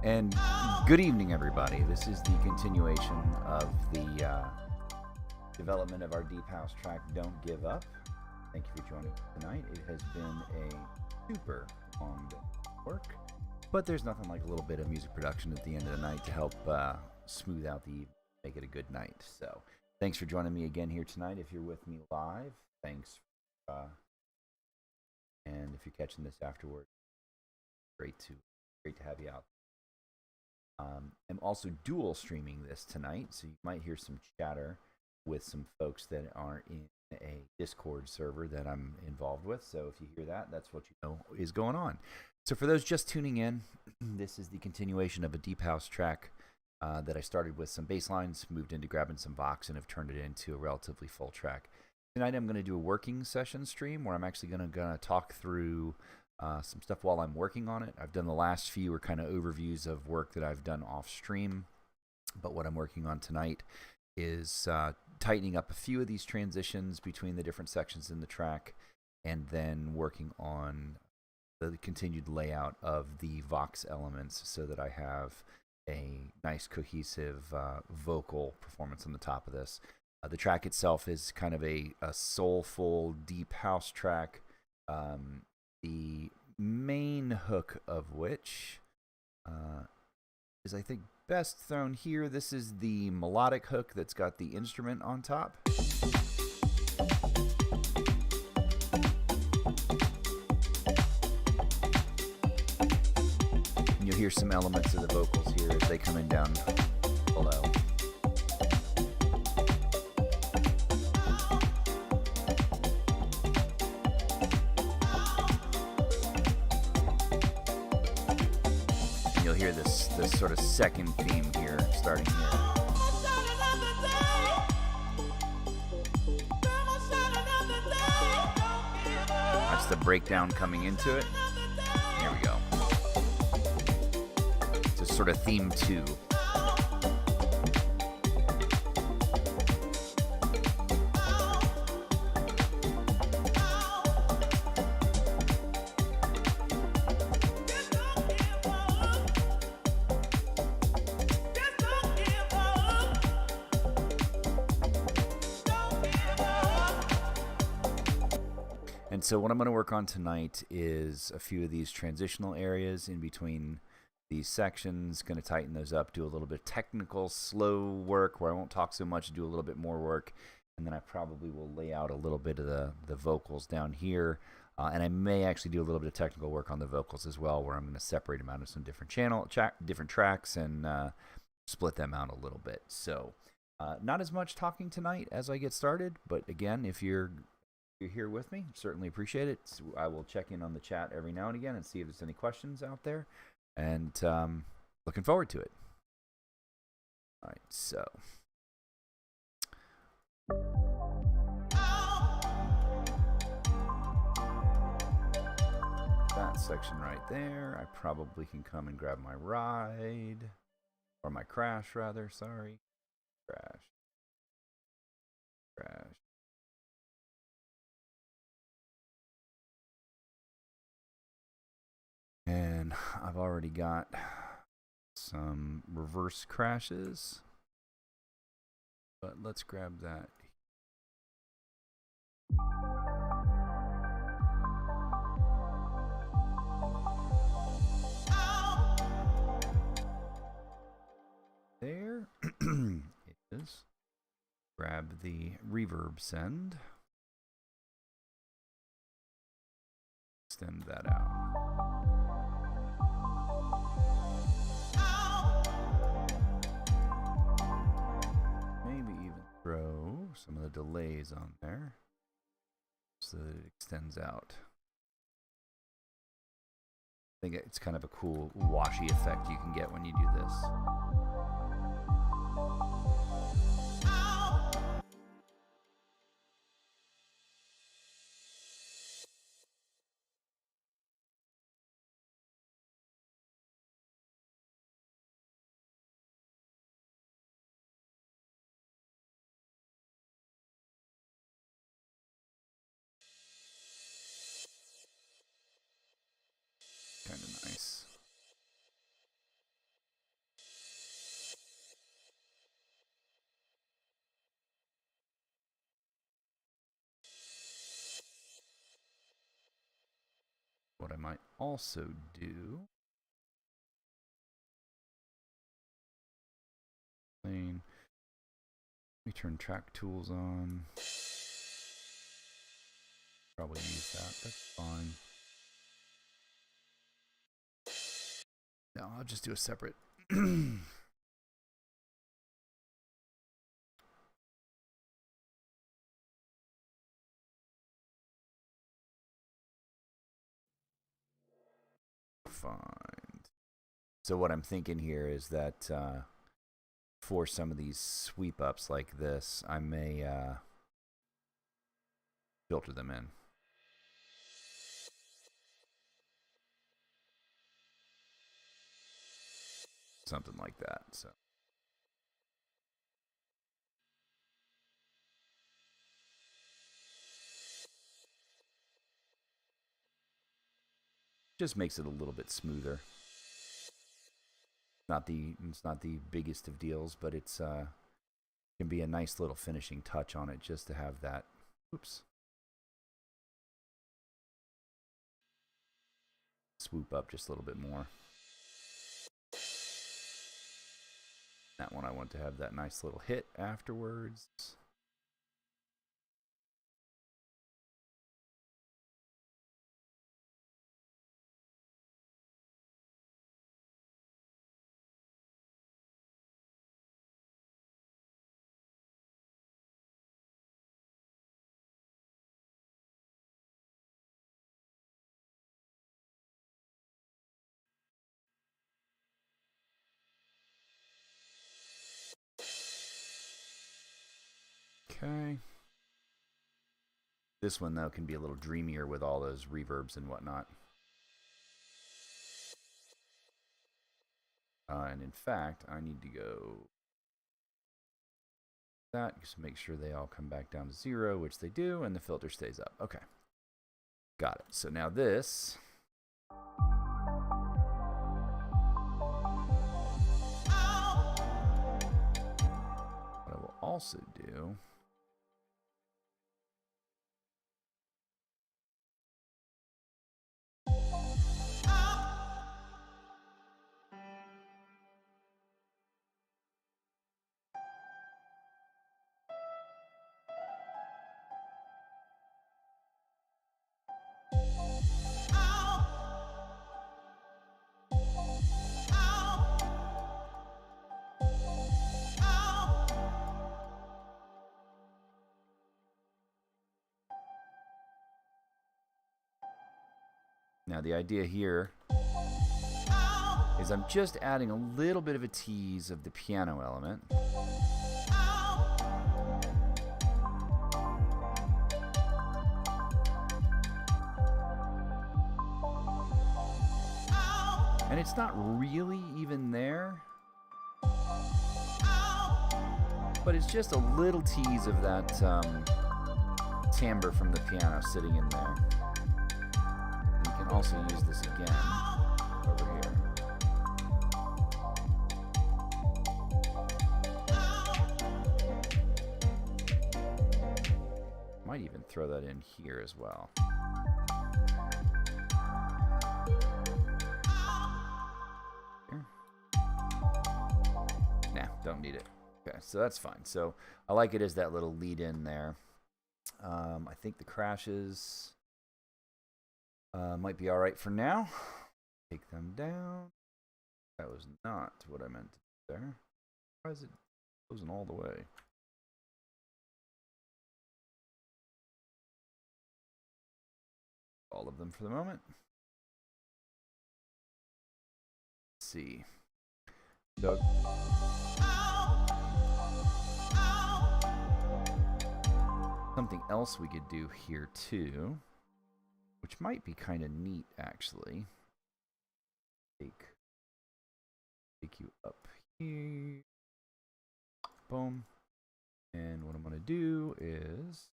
And good evening, everybody. This is the continuation of the development of our Deep House track, Don't Give Up. Thank you for joining tonight. It has been a super long day of work, but there's nothing like a little bit of music production at the end of the night to help smooth out the evening, make it a good night. So thanks for joining me again here tonight. If you're with me live, thanks. And if you're catching this afterward, great to have you out. I'm also dual streaming this tonight, so you might hear some chatter with some folks that are in a Discord server that I'm involved with. So if you hear that, that's what you know is going on. So for those just tuning in, this is the continuation of a Deep House track that I started with some bass lines, moved into grabbing some Vox, and have turned it into a relatively full track. Tonight I'm going to do a working session stream where I'm actually going to talk through some stuff while I'm working on it. I've done the last few are kind of overviews of work that I've done off stream, but what I'm working on tonight is tightening up a few of these transitions between the different sections in the track, and then working on the continued layout of the Vox elements so that I have a nice cohesive vocal performance on the top of this. The track itself is kind of a soulful, deep house track. The main hook of which is, I think, best thrown here. This is the melodic hook that's got the instrument on top. And you'll hear some elements of the vocals here as they come in down below. Hear this sort of second theme here, starting here. That's the breakdown coming into it. Here we go. It's a sort of theme 2. So what I'm going to work on tonight is a few of these transitional areas in between these sections. Going to tighten those up, do a little bit of technical, slow work where I won't talk so much, do a little bit more work, and then I probably will lay out a little bit of the vocals down here. And I may actually do a little bit of technical work on the vocals as well, where I'm going to separate them out into some different different tracks and split them out a little bit. So not as much talking tonight as I get started, but again, if you're here with me, certainly appreciate it. I will check in on the chat every now and again and see if there's any questions out there, and looking forward to it. All right, so that section right there, I probably can come and grab my ride, or my crash rather, sorry. Crash. And I've already got some reverse crashes, but let's grab that. There it is. Grab the reverb send. Extend that out. Maybe even throw some of the delays on there so that it extends out. I think it's kind of a cool washy effect you can get when you do this. Kind of nice. What I might also do, let me turn track tools on. Probably use that, that's fine. No, I'll just do a separate. Fine. So what I'm thinking here is that for some of these sweep ups like this, I may filter them in. Something like that. So just makes it a little bit smoother. It's not the biggest of deals, but it's can be a nice little finishing touch on it just to have that. Oops. Swoop up just a little bit more. That one I want to have that nice little hit afterwards. Okay. This one, though, can be a little dreamier with all those reverbs and whatnot. And in fact, I need to go that, just make sure they all come back down to 0, which they do, and the filter stays up. Okay. Got it. So now this. What I will also do. Now the idea here is I'm just adding a little bit of a tease of the piano element. And it's not really even there, but it's just a little tease of that timbre from the piano sitting in there. You can also use this again over here. Might even throw that in here as well. Here. Nah, don't need it. Okay, so that's fine. So I like it as that little lead in there. I think the crashes might be all right for now. Take them down. That was not what I meant to do there. Why is it closing all the way? All of them for the moment. Let's see. Doug. Something else we could do here too, which might be kind of neat actually. Take you up here. Boom. And what I'm going to do is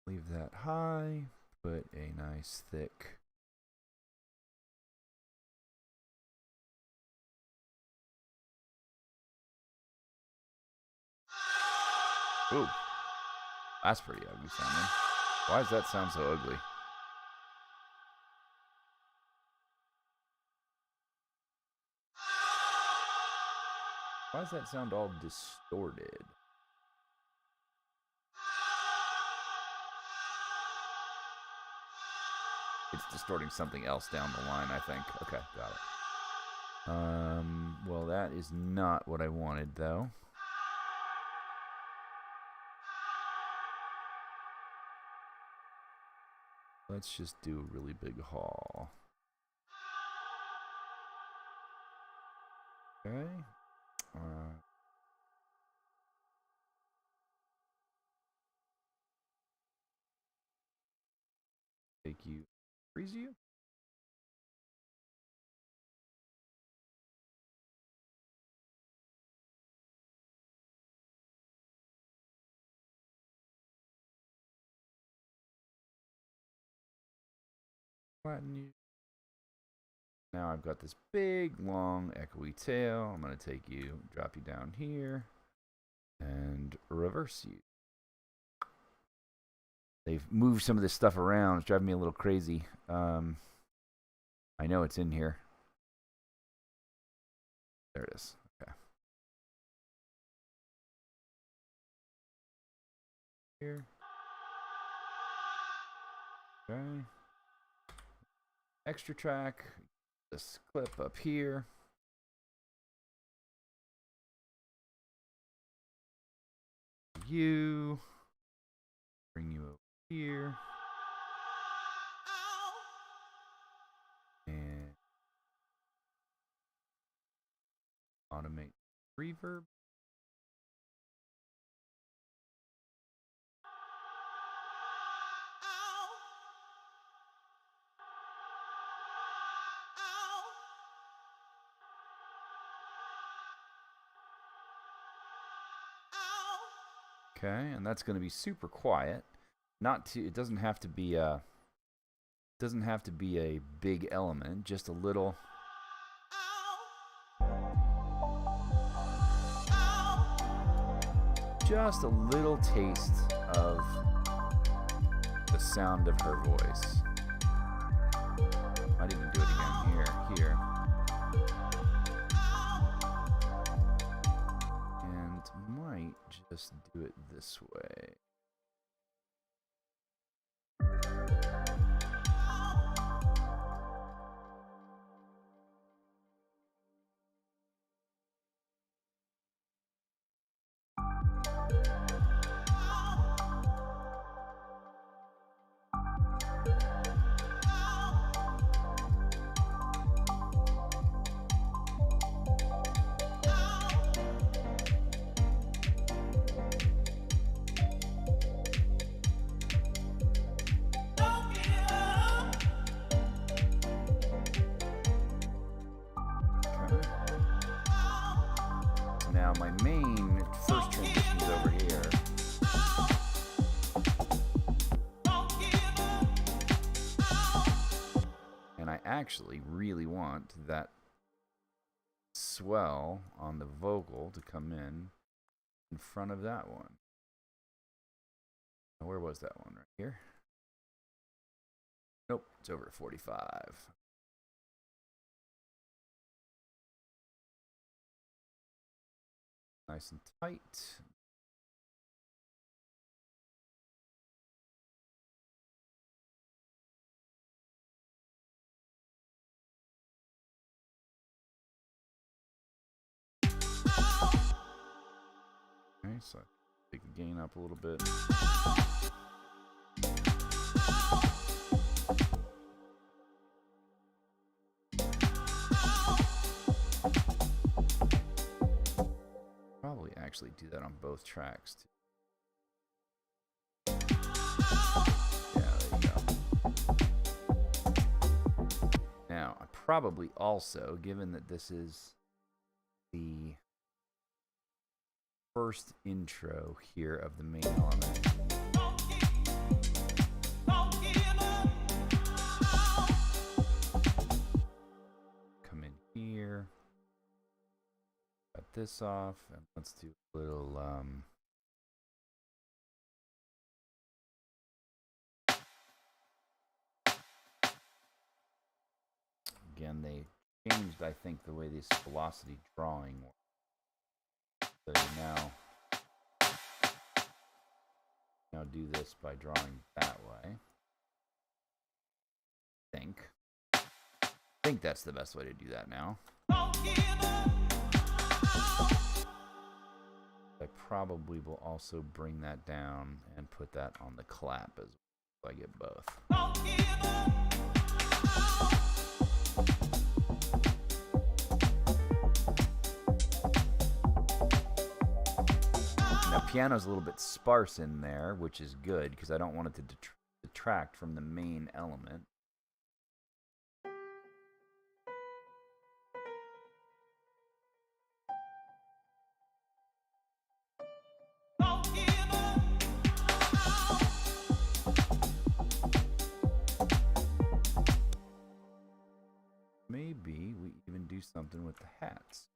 leave that high, put a nice thick ooh, that's pretty ugly sounding. Why does that sound so ugly? Why does that sound all distorted? It's distorting something else down the line, I think. Okay, got it. Well, that is not what I wanted, though. Let's just do a really big haul. Okay. Take you, freeze you. Flatten you. Now I've got this big, long, echoey tail. I'm going to take you, drop you down here, and reverse you. They've moved some of this stuff around. It's driving me a little crazy. I know it's in here. There it is. Okay. Here. Okay. Extra track. This clip up here. You. Bring you over here. And automate reverb. Okay, and that's going to be super quiet. Not to. It doesn't have to be a. Doesn't have to be a big element. Just a little. Just a little taste of the sound of her voice. Might even do it again here. And might just do it this way. Now my main first transition is over here. And I actually really want that swell on the vocal to come in front of that one. Now, where was that one? Right here? Nope, it's over at 45. Nice and tight. Okay, so take the gain up a little bit. Probably actually do that on both tracks too. Yeah, there you go. Now, I probably also, given that this is the first intro here of the main element, come in here, cut this off, and let's do a little again, they changed, I think, the way this velocity drawing works. So you now do this by drawing that way. I think that's the best way to do that now. I probably will also bring that down and put that on the clap as well, so I get both. Now, piano's a little bit sparse in there, which is good because I don't want it to detract from the main element. Maybe we even do something with the hats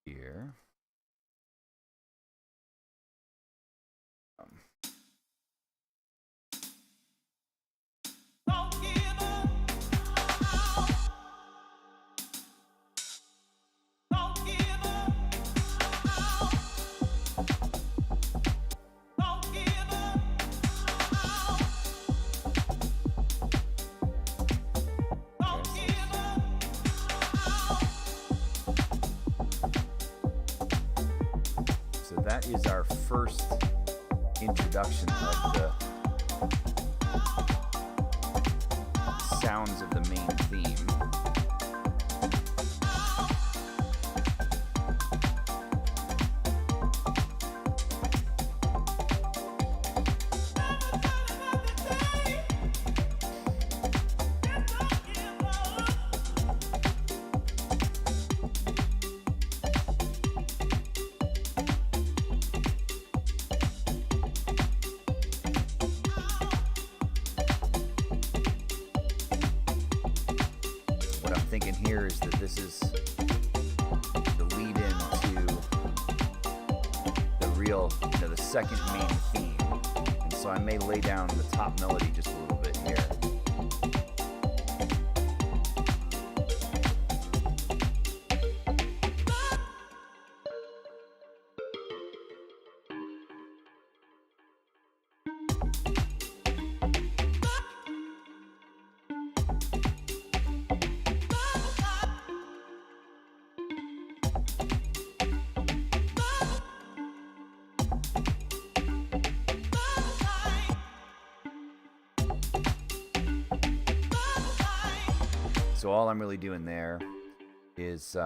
here. That is our first introduction of the sounds of the main theme. Thinking here is that this is the lead into the real, the second main theme. And so I may lay down the top melody just a little bit here. So all I'm really doing there is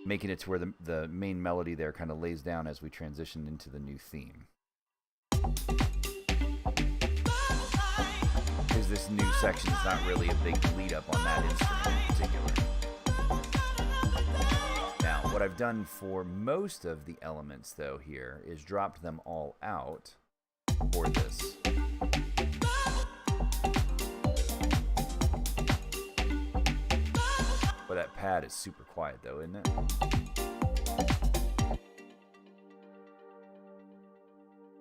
making it to where the main melody there kind of lays down as we transition into the new theme. Because this new section is not really a big lead up on that instrument in particular. Now, what I've done for most of the elements though here is dropped them all out for this. But that pad is super quiet though, isn't it?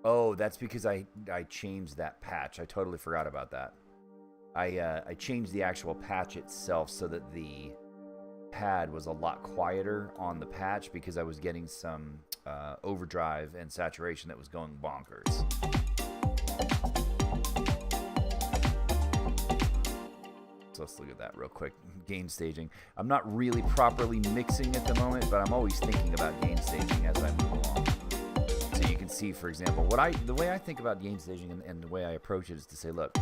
Oh, that's because I changed that patch. I totally forgot about that. I changed the actual patch itself so that the pad was a lot quieter on the patch because I was getting some overdrive and saturation that was going bonkers. So let's look at that real quick. Gain staging. I'm not really properly mixing at the moment, but I'm always thinking about gain staging as I move along. So you can see, for example, the way I think about gain staging and the way I approach it is to say, look,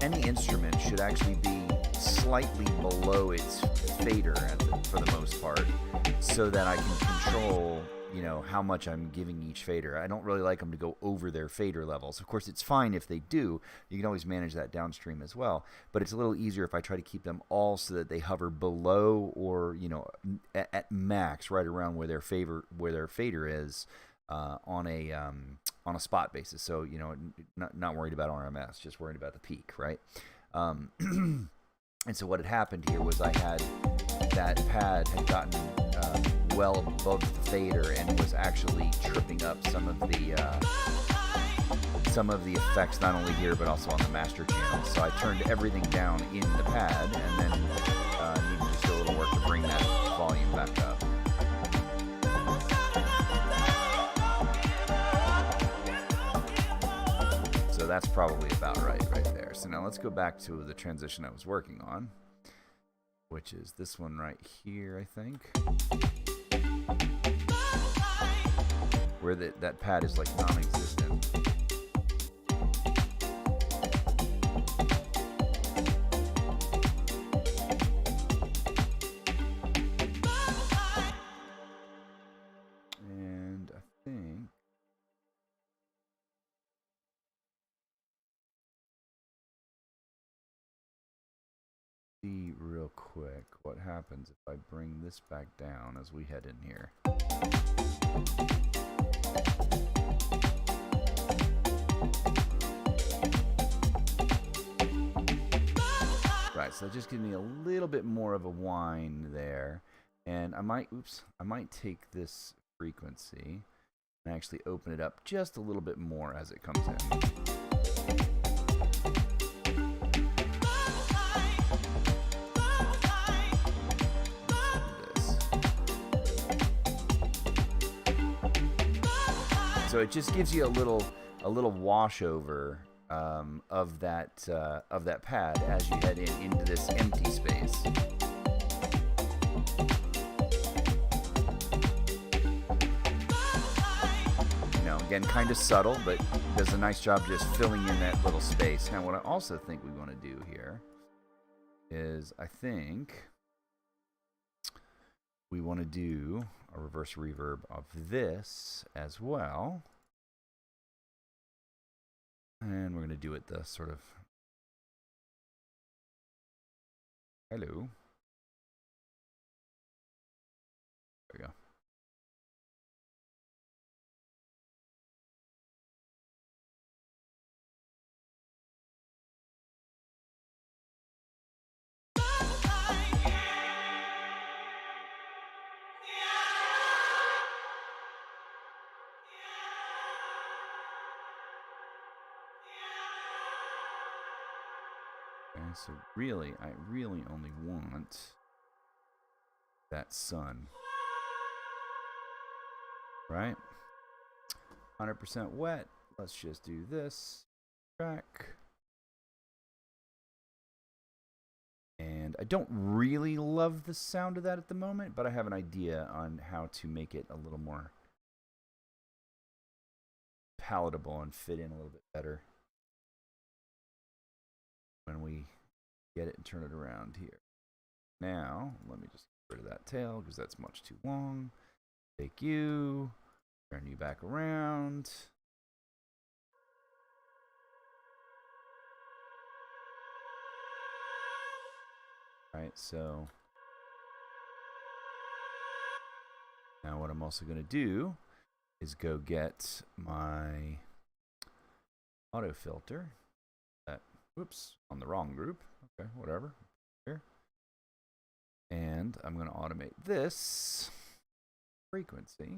any instrument should actually be slightly below its fader for the most part, so that I can control, how much I'm giving each fader. I don't really like them to go over their fader levels. Of course, it's fine if they do. You can always manage that downstream as well. But it's a little easier if I try to keep them all so that they hover below or, at max right around where their fader is on a spot basis. So, not worried about RMS, just worried about the peak, right? And so what had happened here was I had that pad had gotten well above the fader and was actually tripping up some of the some of the effects not only here but also on the master channel. So I turned everything down in the pad, and then needed just a little work to bring that volume back up. So that's probably about right there. So now let's go back to the transition I was working on, which is this one right here, I think, where that pad is like non-existent. And I think see real quick what happens if I bring this back down as we head in here. Right, so that just gives me a little bit more of a whine there. And I might take this frequency and actually open it up just a little bit more as it comes in. So it just gives you a little washover of that pad as you head into this empty space. You know, again, kind of subtle, but does a nice job just filling in that little space. Now, what I also think we want to do here is I think we want to do a reverse reverb of this as well. And we're going to do it the sort of hello. There we go. So really, I really only want that sun, right? 100% wet. Let's just do this track. And I don't really love the sound of that at the moment, but I have an idea on how to make it a little more palatable and fit in a little bit better when we get it and turn it around here. Now, let me just get rid of that tail because that's much too long. Take you, turn you back around. All right, so now what I'm also going to do is go get my auto filter. Whoops, on the wrong group. Okay, whatever. Here. And I'm going to automate this frequency.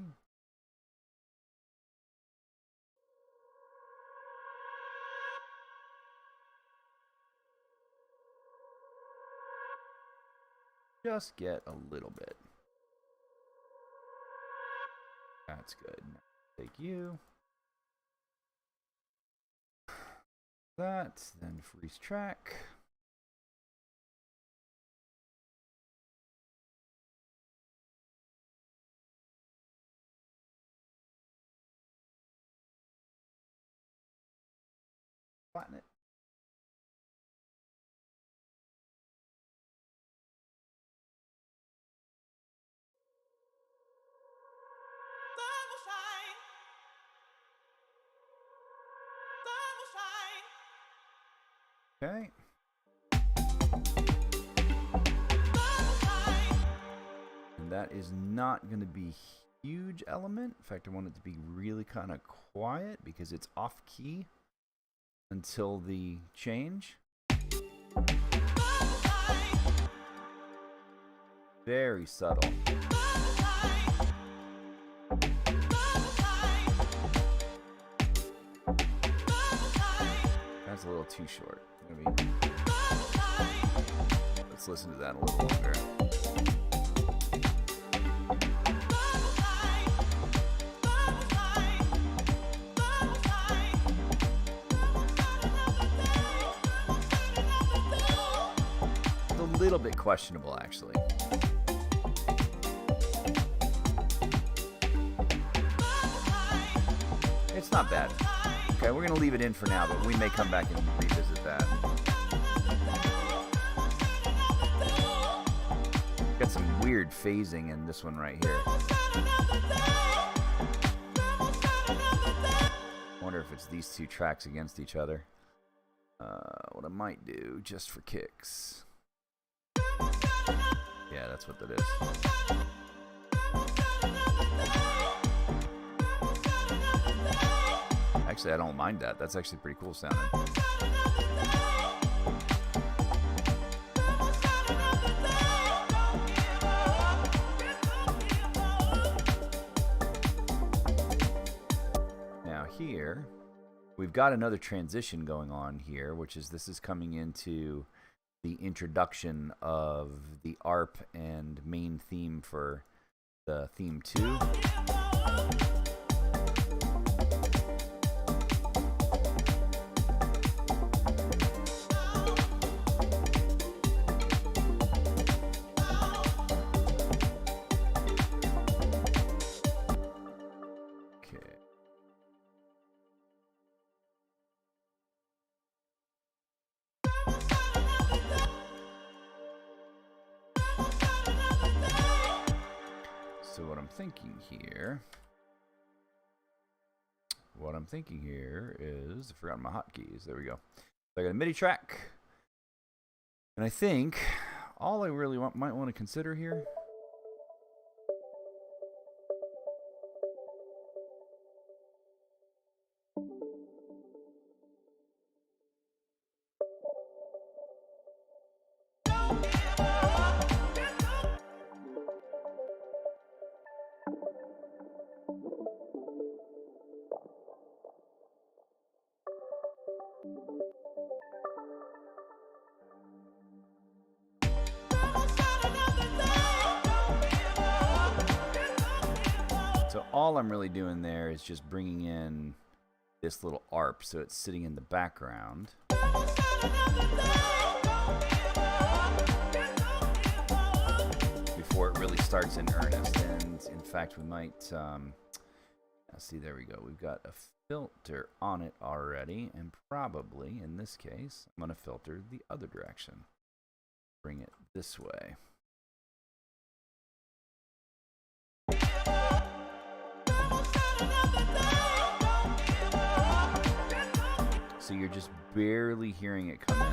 Just get a little bit. That's good. Now take you. That, then freeze track. Flatten it. Okay. And that is not going to be a huge element. In fact, I want it to be really kind of quiet because it's off key until the change. Very subtle. a little too short. Let's listen to that a little longer. It's a little bit questionable, actually. It's not bad. Okay, we're going to leave it in for now, but we may come back and revisit that. Got some weird phasing in this one right here. Wonder if it's these two tracks against each other. What I might do, just for kicks. Yeah, that's what that is. Actually, I don't mind that. That's actually pretty cool sounding. Now here, we've got another transition going on here, which is this is coming into the introduction of the ARP and main theme for the theme 2. So what I'm thinking here is, I forgot my hotkeys. There we go. So I got a MIDI track, and I think all I really might want to consider here . So all I'm really doing there is just bringing in this little ARP, so it's sitting in the background. Before it really starts in earnest. And in fact, we might, see, there we go. We've got a filter on it already, and probably, in this case, I'm going to filter the other direction. Bring it this way. So you're just barely hearing it come in.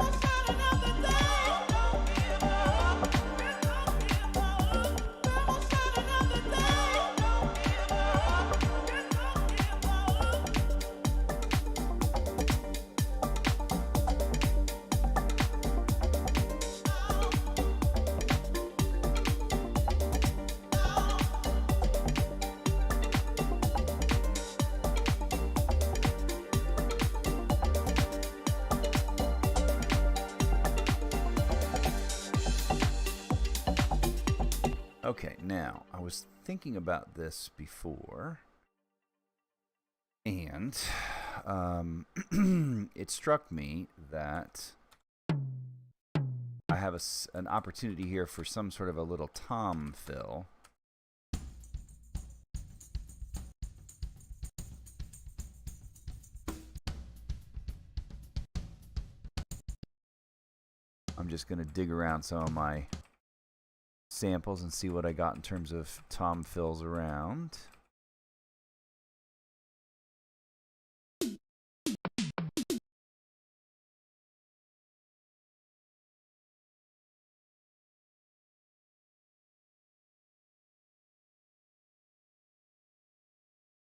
Okay, now, I was thinking about this before, and it struck me that I have an opportunity here for some sort of a little tom fill. I'm just going to dig around some of my samples and see what I got in terms of tom fills around.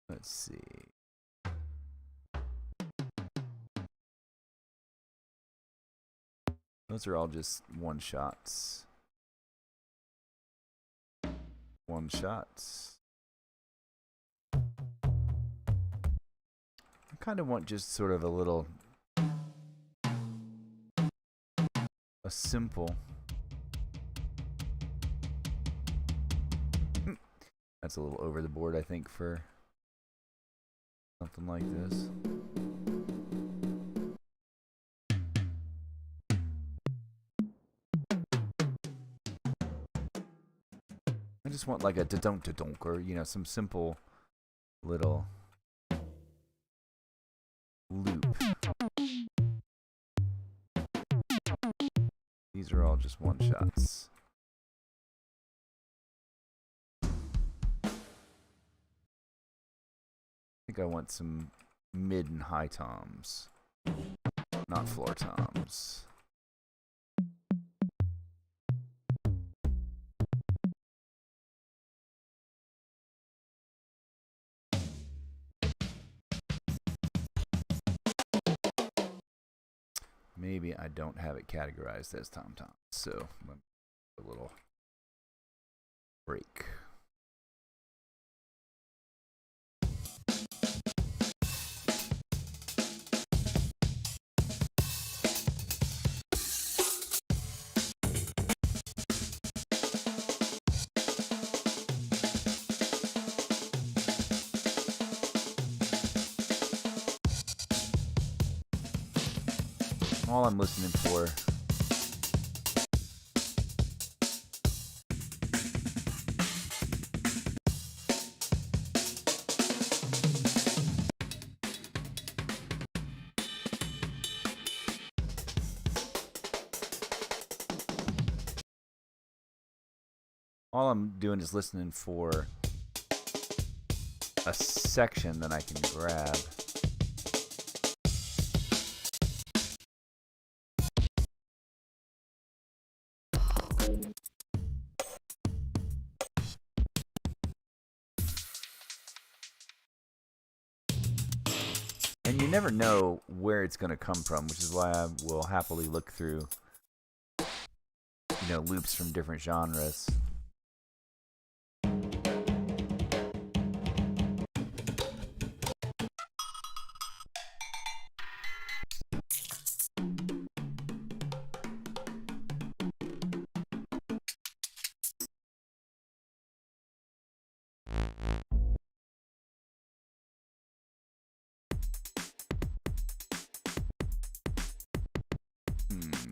Let's see. Those are all just one shots. One shots. I kind of want just sort of a little a simple. That's a little over the board, I think, for something like this. I just want like a da-dunk, or, you know, some simple little loop. These are all just one shots. I think I want some mid and high toms, not floor toms. Maybe I don't have it categorized as tom-tom, so let me do a little break. All I'm listening for all I'm doing is listening for a section that I can grab. And you never know where it's going to come from, which is why I will happily look through, you know, loops from different genres.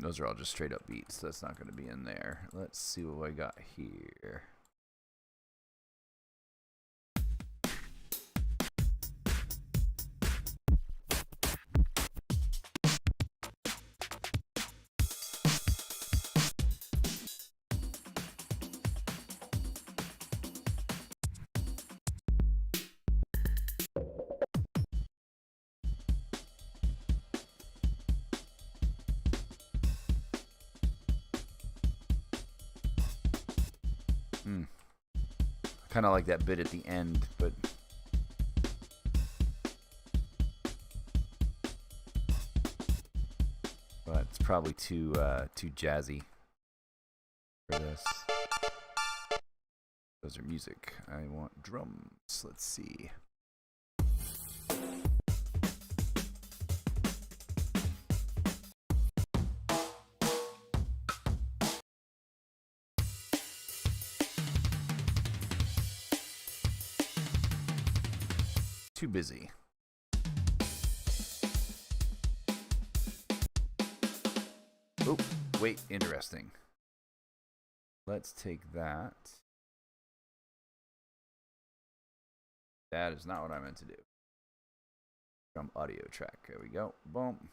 Those are all just straight up beats. So that's not going to be in there. Let's see what I got here. Kind of like that bit at the end, but it's probably too jazzy for this. Those are music. I want drums. Let's see. Too busy. Oh, wait, interesting. Let's take that. That is not what I meant to do. From audio track. There we go. Boom.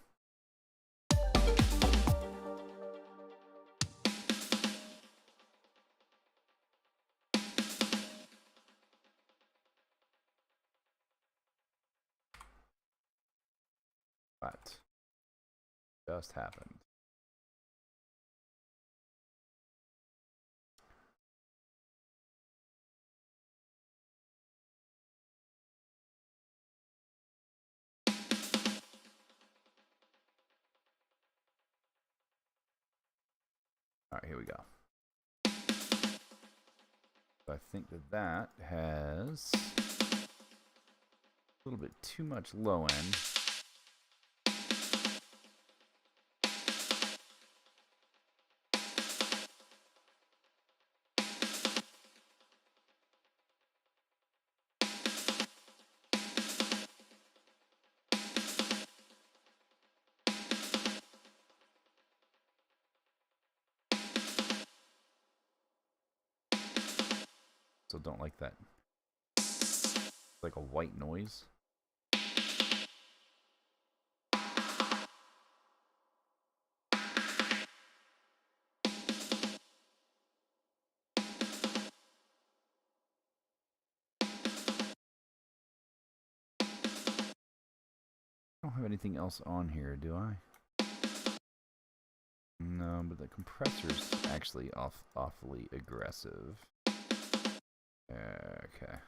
What just happened? All right, here we go. So I think that has a little bit too much low end. don't like that. It's like a white noise. I don't have anything else on here, do I? No, but the compressor's actually awfully aggressive. Okay.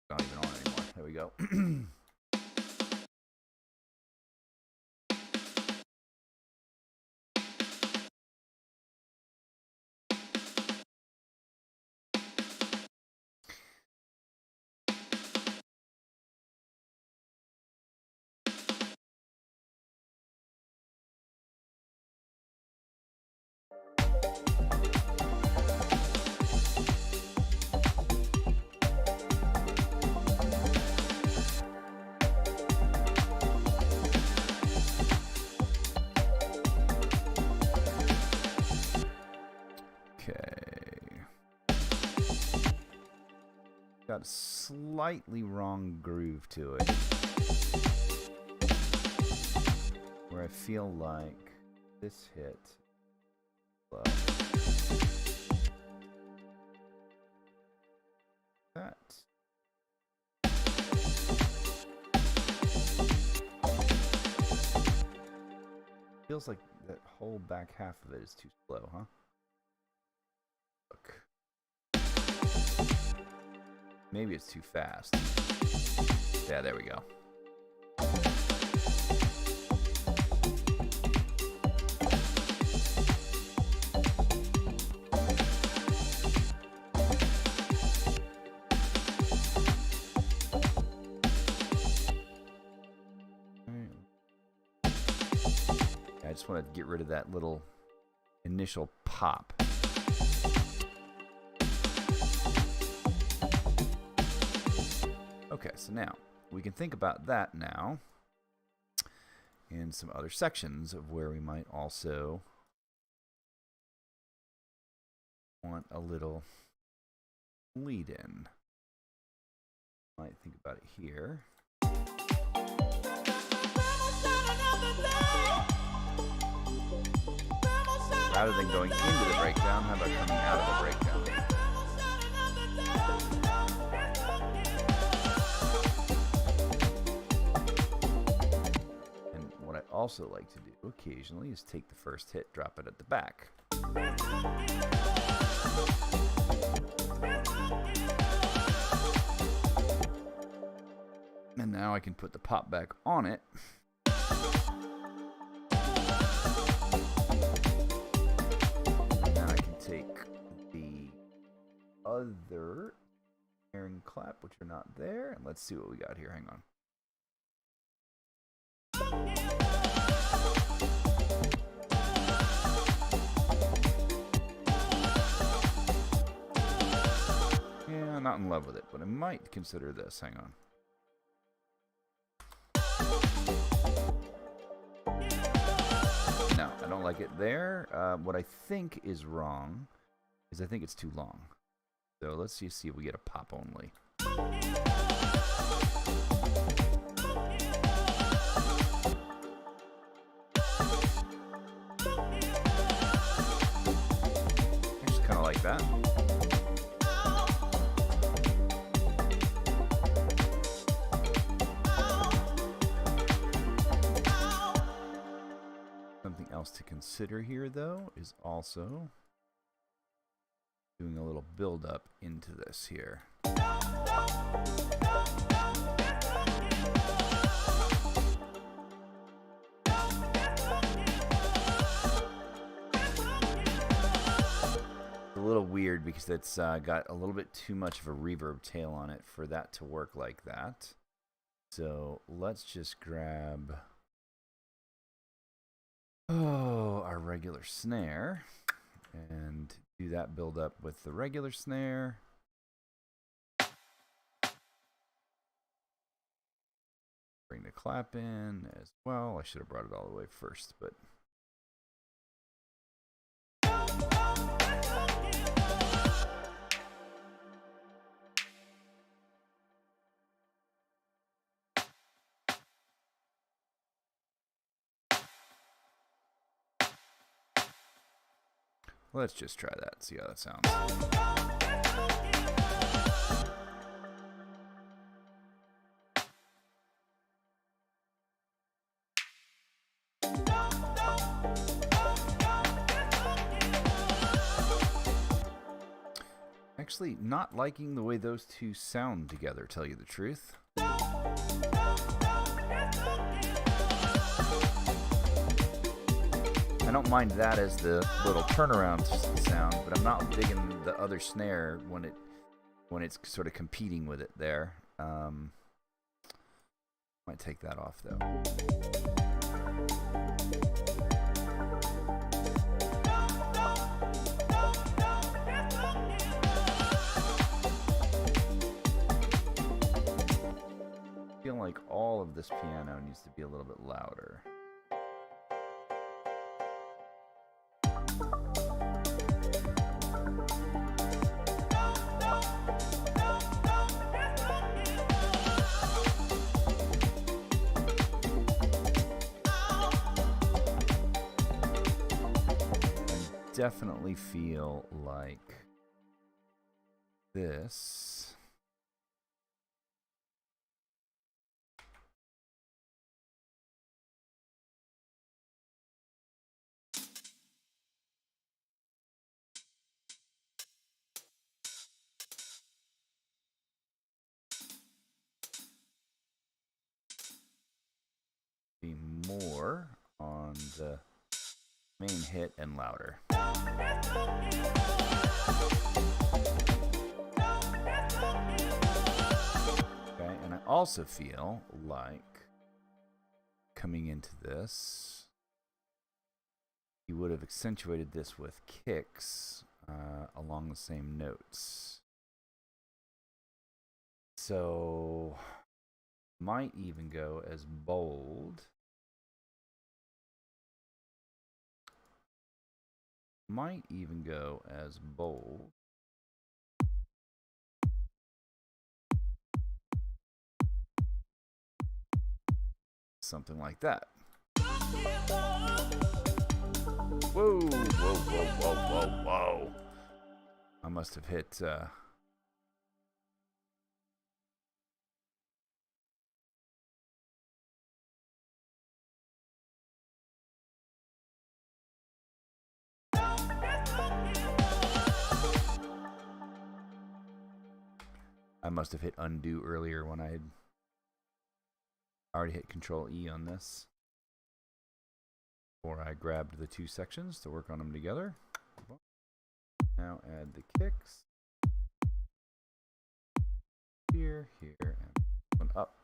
Not even on anymore. There we go. Got a slightly wrong groove to it, where I feel like this hit low. That feels like that whole back half of it is too slow, huh? Look. Maybe it's too fast. Yeah, there we go. I just want to get rid of that little initial pop. Okay, so now we can think about that now in some other sections of where we might also want a little lead in. Might think about it here. Rather than going into the breakdown, how about coming out of the breakdown? Also like to do occasionally is take the first hit, drop it at the back. And now I can put the pop back on it. And then I can take the other snare and clap, which are not there, and let's see what we got here. Hang on. Yeah, I'm not in love with it, but I might consider this. Hang on. No, I don't like it there. What I think is wrong is I think it's too long. So let's see if we get a pop only. Just kind of like that. Something else to consider here, though, is also doing a little build up into this here. A little weird because it's got a little bit too much of a reverb tail on it for that to work like that. So let's just grab our regular snare and do that build up with the regular snare. Bring the clap in as well. I should have brought it all the way first, but Let's just try that, see how that sounds. Actually, not liking the way those two sound together, tell you the truth. I don't mind that as the little turnaround sound, but I'm not digging the other snare when it's sort of competing with it there. Might take that off though. I feel like all of this piano needs to be a little bit louder. Definitely feel like this be more on the main hit and louder. Okay, and I also feel like coming into this, you would have accentuated this with kicks along the same notes. So might even go as bold. Might even go as bold. Something like that. Whoa, whoa, whoa, whoa, whoa, whoa. I must have hit... I must have hit undo earlier when I had already hit Control E on this. Before I grabbed the two sections to work on them together. Now add the kicks. Here, here, and one up.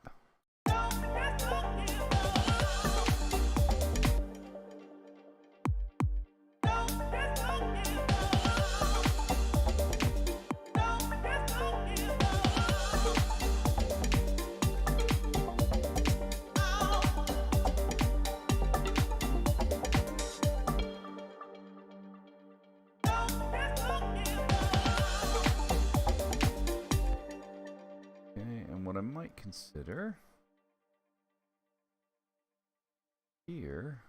What I might consider here,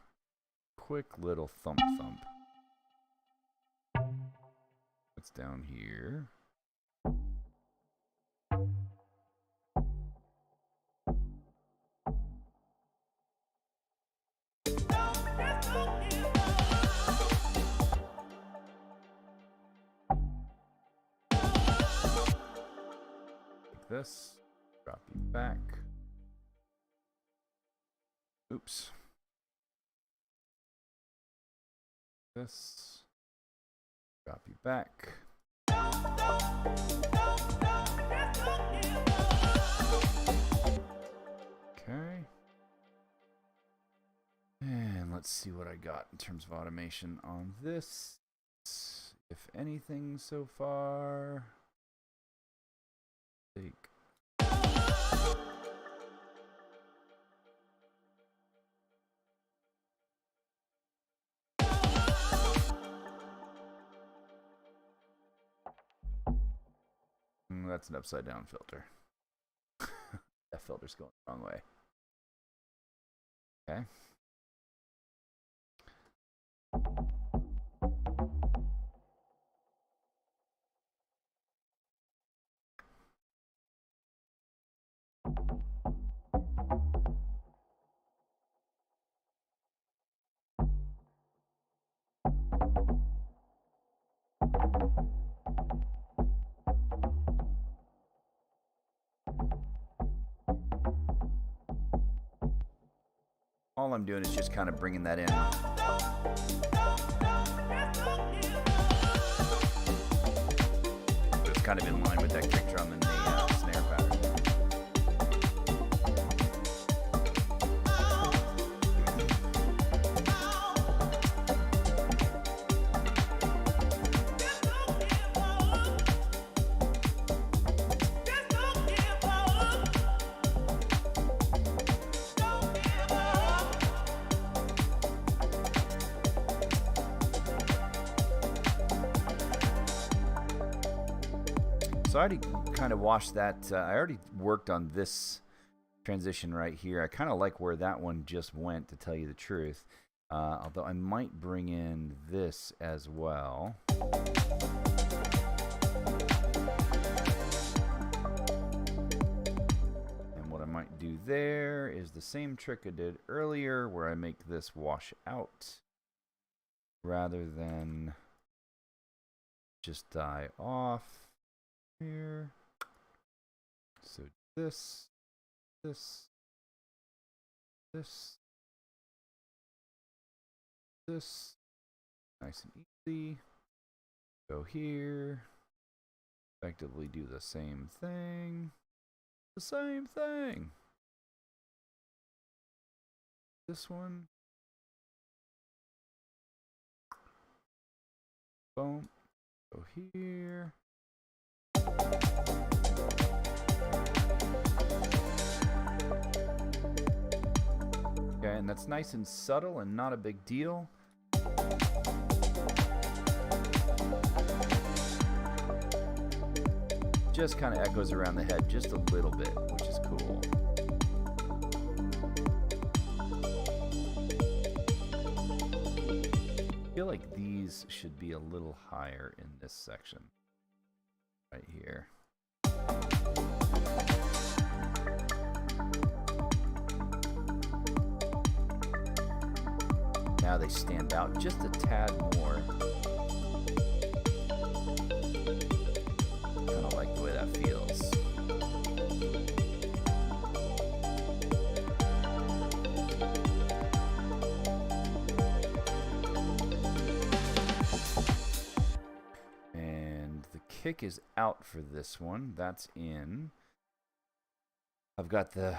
quick little thump thump. That's down here. Like this. Drop you back. Oops. This. Drop you back. Okay. And let's see what I got in terms of automation on this. If anything so far. Take. That's an upside down filter. That filter's going the wrong way. Okay. All I'm doing is just kind of bringing that in. But it's kind of in line with that kick drum and the snare pattern. So I already kind of washed that. I already worked on this transition right here. I kind of like where that one just went, to tell you the truth. Although I might bring in this as well. And what I might do there is the same trick I did earlier, where I make this wash out rather than just die off here. So this, this, nice and easy. Go here, effectively do the same thing. This one, boom, go here. Okay, and that's nice and subtle and not a big deal. Just kind of echoes around the head just a little bit, which is cool. I feel like these should be a little higher in this section right here. Now they stand out just a tad more. Kind of like the way that feels. And the kick is out for this one. That's in. I've got the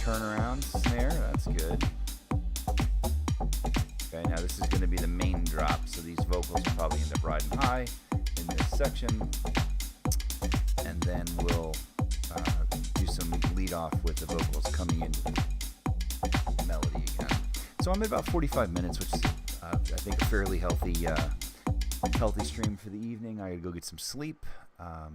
turnaround snare. That's good. Okay, now this is going to be the main drop, so these vocals will probably end up riding high in this section, and then we'll do some lead off with the vocals coming into the melody again. So I'm at about 45 minutes, which is I think a fairly healthy stream for the evening. I gotta go get some sleep. I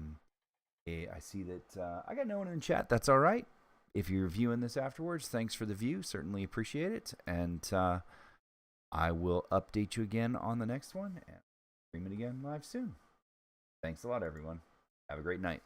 see that I got no one in chat. That's all right. If you're viewing this afterwards, thanks for the view. Certainly appreciate it. And I will update you again on the next one and stream it again live soon. Thanks a lot, everyone. Have a great night.